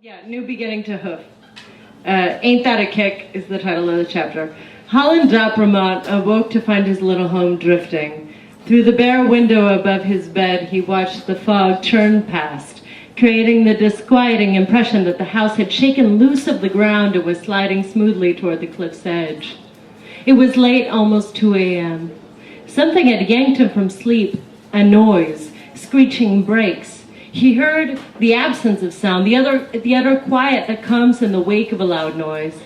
Yeah, New Beginning to Hoof. Ain't That a Kick is the title of the chapter. Holland Dapramont awoke to find his little home drifting. Through the bare window above his bed, he watched the fog churn past, creating the disquieting impression that the house had shaken loose of the ground and was sliding smoothly toward the cliff's edge. It was late, almost 2 a.m. Something had yanked him from sleep, a noise, screeching brakes. He heard the absence of sound, the utter quiet that comes in the wake of a loud noise.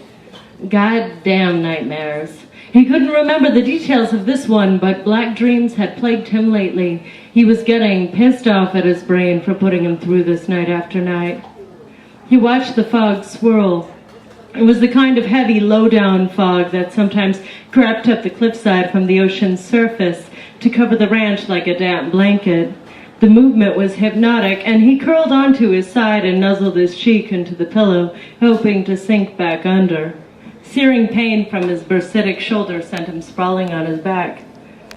Goddamn nightmares. He couldn't remember the details of this one, but black dreams had plagued him lately. He was getting pissed off at his brain for putting him through this night after night. He watched the fog swirl. It was the kind of heavy, low-down fog that sometimes crept up the cliffside from the ocean's surface to cover the ranch like a damp blanket. The movement was hypnotic, and he curled onto his side and nuzzled his cheek into the pillow, hoping to sink back under. Searing pain from his bursitic shoulder sent him sprawling on his back.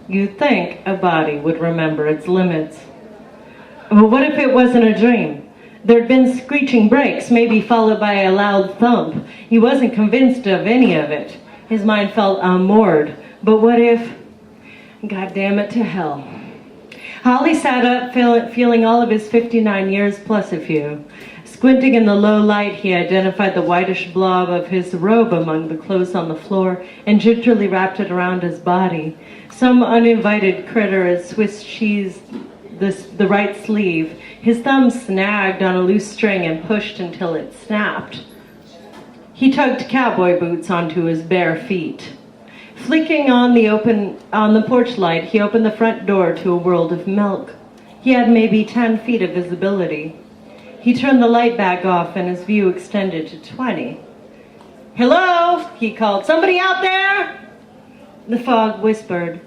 You'd think a body would remember its limits. But what if it wasn't a dream? There'd been screeching brakes, maybe followed by a loud thump. He wasn't convinced of any of it. His mind felt unmoored. But what if... God damn it to hell. Holly sat up, feeling all of his 59 years plus a few. Squinting in the low light, he identified the whitish blob of his robe among the clothes on the floor and gingerly wrapped it around his body. Some uninvited critter had Swiss cheesed the right sleeve. His thumb snagged on a loose string and pushed until it snapped. He tugged cowboy boots onto his bare feet. Flicking on the porch light, he opened the front door to a world of milk. He had maybe 10 feet of visibility. He turned the light back off and his view extended to 20. Hello, he called. Somebody out there? The fog whispered.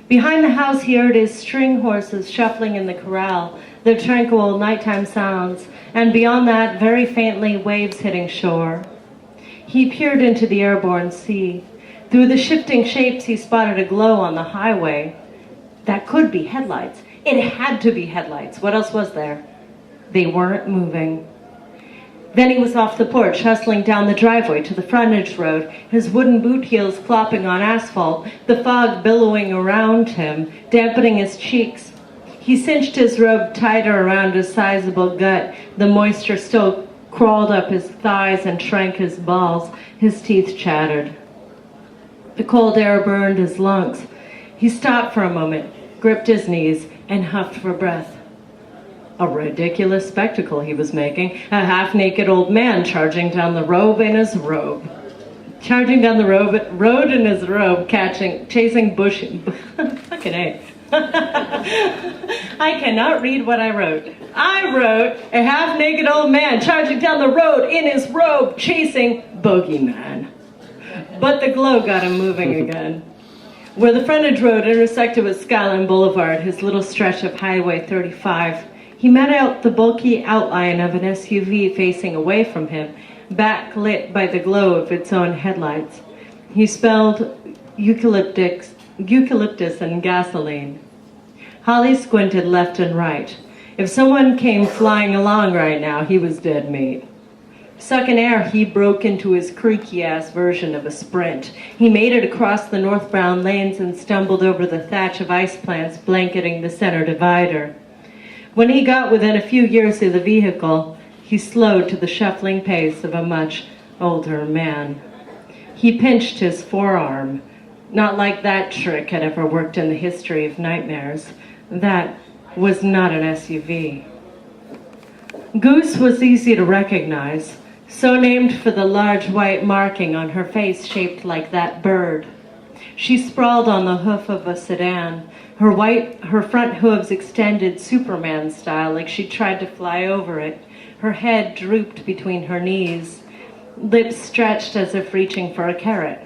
Behind the house he heard his string horses shuffling in the corral, their tranquil nighttime sounds, and beyond that, very faintly, waves hitting shore. He peered into the airborne sea. Through the shifting shapes, he spotted a glow on the highway. That could be headlights. It had to be headlights. What else was there? They weren't moving. Then he was off the porch, hustling down the driveway to the frontage road, his wooden boot heels clopping on asphalt, the fog billowing around him, dampening his cheeks. He cinched his robe tighter around his sizable gut. The moisture still crawled up his thighs and shrank his balls. His teeth chattered. The cold air burned his lungs. He stopped for a moment, gripped his knees, and huffed for breath. A ridiculous spectacle he was making, a half-naked old man charging down the road in his robe. Road in his robe, chasing bush... Fucking A. I cannot read what I wrote. I wrote, a half-naked old man charging down the road in his robe, chasing bogeyman. But the glow got him moving again. Where the frontage road intersected with Skyline Boulevard, his little stretch of Highway 35, he met out the bulky outline of an SUV facing away from him, backlit by the glow of its own headlights. He smelled eucalyptus and gasoline. Holly squinted left and right. If someone came flying along right now, he was dead meat. Sucking air, he broke into his creaky-ass version of a sprint. He made it across the northbound lanes and stumbled over the thatch of ice plants blanketing the center divider. When he got within a few years of the vehicle, he slowed to the shuffling pace of a much older man. He pinched his forearm. Not like that trick had ever worked in the history of nightmares. That was not an SUV. Goose was easy to recognize. So named for the large white marking on her face shaped like that bird. She sprawled on the hoof of a sedan, her front hooves extended Superman style like she tried to fly over it. Her head drooped between her knees, lips stretched as if reaching for a carrot.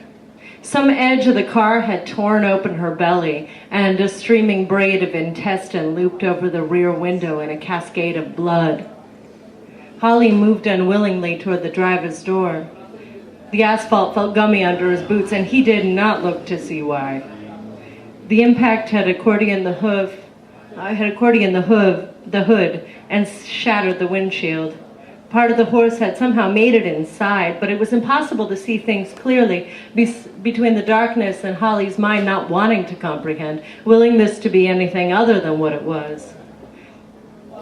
Some edge of the car had torn open her belly, and a streaming braid of intestine looped over the rear window in a cascade of blood. Holly moved unwillingly toward the driver's door. The asphalt felt gummy under his boots, and he did not look to see why. The impact had accordioned the hood, and shattered the windshield. Part of the horse had somehow made it inside, but it was impossible to see things clearly between the darkness and Holly's mind not wanting to comprehend, willing this to be anything other than what it was.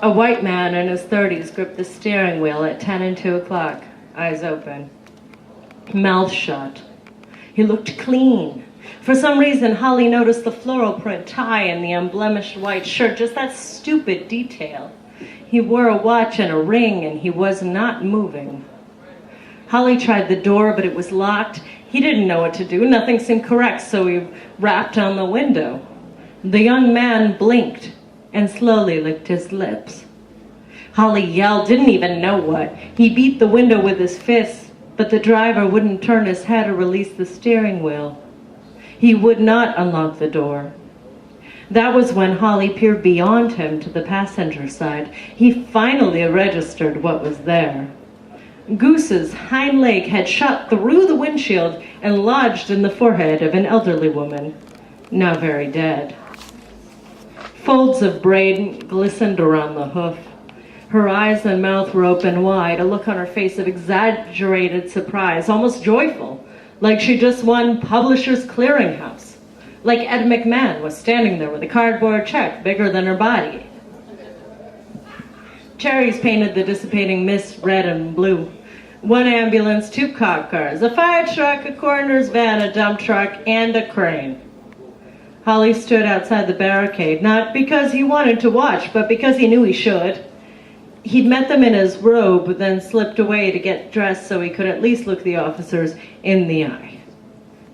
A white man in his 30s gripped the steering wheel at 10 and 2 o'clock, eyes open, mouth shut. He looked clean. For some reason, Holly noticed the floral print tie and the unblemished white shirt, just that stupid detail. He wore a watch and a ring, and he was not moving. Holly tried the door, but it was locked. He didn't know what to do. Nothing seemed correct, so he rapped on the window. The young man blinked and slowly licked his lips. Holly yelled, didn't even know what. He beat the window with his fists, but the driver wouldn't turn his head or release the steering wheel. He would not unlock the door. That was when Holly peered beyond him to the passenger side. He finally registered what was there. Goose's hind leg had shot through the windshield and lodged in the forehead of an elderly woman, now very dead. Folds of braid glistened around the hoof. Her eyes and mouth were open wide, a look on her face of exaggerated surprise, almost joyful, like she just won Publishers Clearinghouse. Like Ed McMahon was standing there with a cardboard check bigger than her body. Cherries painted the dissipating mist red and blue. One ambulance, 2 cop cars, a fire truck, a coroner's van, a dump truck, and a crane. Holly stood outside the barricade, not because he wanted to watch, but because he knew he should. He'd met them in his robe, then slipped away to get dressed so he could at least look the officers in the eye.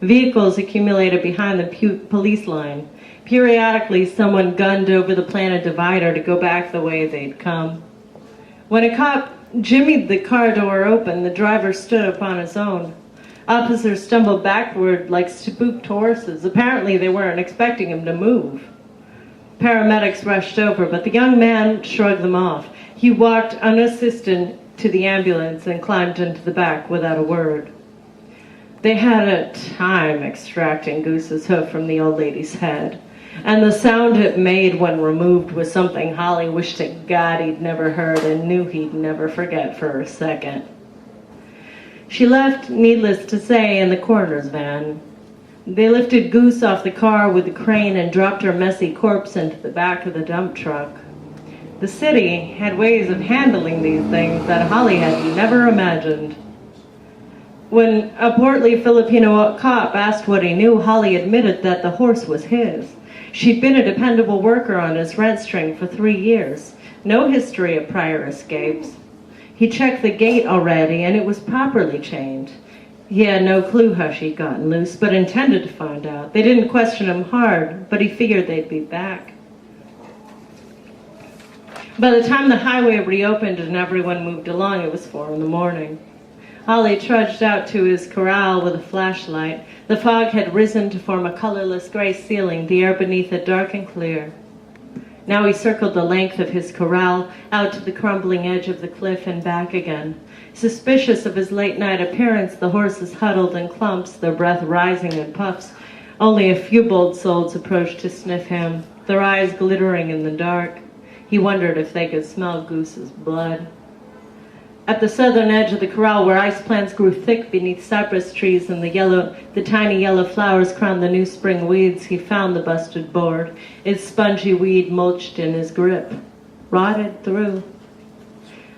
Vehicles accumulated behind the police line. Periodically, someone gunned over the planted divider to go back the way they'd come. When a cop jimmied the car door open, the driver stood upon his own. Officers stumbled backward like spooked horses. Apparently, they weren't expecting him to move. Paramedics rushed over, but the young man shrugged them off. He walked unassisted to the ambulance and climbed into the back without a word. They had a time extracting Goose's hoof from the old lady's head, and the sound it made when removed was something Holly wished to God he'd never heard and knew he'd never forget for a second. She left, needless to say, in the coroner's van. They lifted Goose off the car with the crane and dropped her messy corpse into the back of the dump truck. The city had ways of handling these things that Holly had never imagined. When a portly Filipino cop asked what he knew, Holly admitted that the horse was his. She'd been a dependable worker on his rent string for 3 years. No history of prior escapes. He checked the gate already, and it was properly chained. He had no clue how she'd gotten loose, but intended to find out. They didn't question him hard, but he figured they'd be back. By the time the highway reopened and everyone moved along, it was 4 a.m. Holly trudged out to his corral with a flashlight. The fog had risen to form a colorless gray ceiling, the air beneath it dark and clear. Now he circled the length of his corral, out to the crumbling edge of the cliff and back again. Suspicious of his late-night appearance, the horses huddled in clumps, their breath rising in puffs. Only a few bold souls approached to sniff him, their eyes glittering in the dark. He wondered if they could smell Goose's blood. At the southern edge of the corral, where ice plants grew thick beneath cypress trees and the tiny yellow flowers crowned the new spring weeds, he found the busted board, its spongy weed mulched in his grip, rotted through.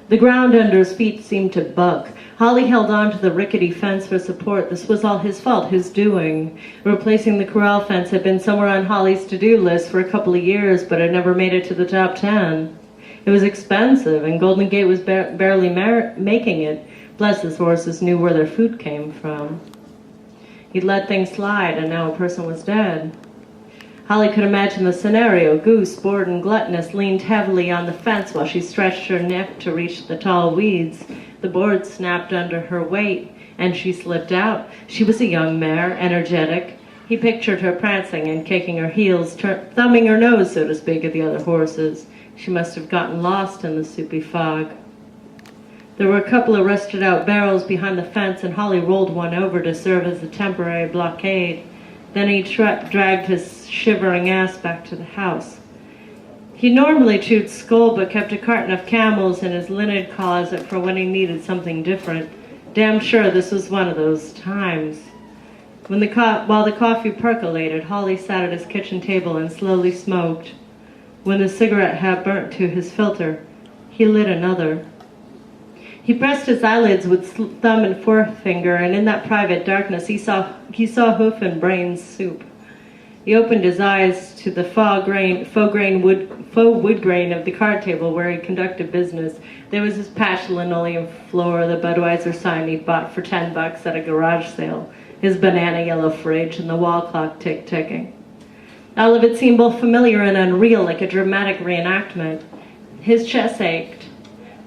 The ground under his feet seemed to buck. Holly held on to the rickety fence for support. This was all his fault, his doing. Replacing the corral fence had been somewhere on Holly's to-do list for a couple of years, but had never made it to the top 10. It was expensive, and Golden Gate was barely making it. Plus, his horses knew where their food came from. He'd let things slide, and now a person was dead. Holly could imagine the scenario. Goose, bored and gluttonous, leaned heavily on the fence while she stretched her neck to reach the tall weeds. The board snapped under her weight, and she slipped out. She was a young mare, energetic. He pictured her prancing and kicking her heels, thumbing her nose, so to speak, at the other horses. She must have gotten lost in the soupy fog. There were a couple of rusted-out barrels behind the fence, and Holly rolled one over to serve as a temporary blockade. Then he dragged his shivering ass back to the house. He normally chewed skull, but kept a carton of Camels in his linen closet for when he needed something different. Damn sure this was one of those times. While the coffee percolated, Holly sat at his kitchen table and slowly smoked. When the cigarette had burnt to his filter, he lit another. He pressed his eyelids with thumb and forefinger, and in that private darkness he saw hoof and brain soup. He opened his eyes to the faux wood grain of the card table where he conducted business. There was his patched linoleum floor, the Budweiser sign he'd bought for $10 at a garage sale, his banana yellow fridge, and the wall clock tick-ticking. All of it seemed both familiar and unreal, like a dramatic reenactment. His chest ached.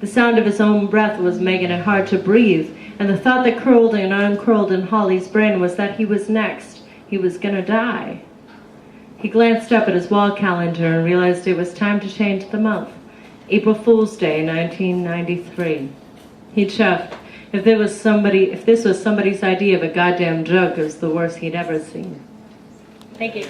The sound of his own breath was making it hard to breathe, and the thought that curled and uncurled in Holly's brain was that he was next. He was gonna die. He glanced up at his wall calendar and realized it was time to change the month. April Fool's Day, 1993. He chuffed. If this was somebody's idea of a goddamn joke, it was the worst he'd ever seen. Thank you.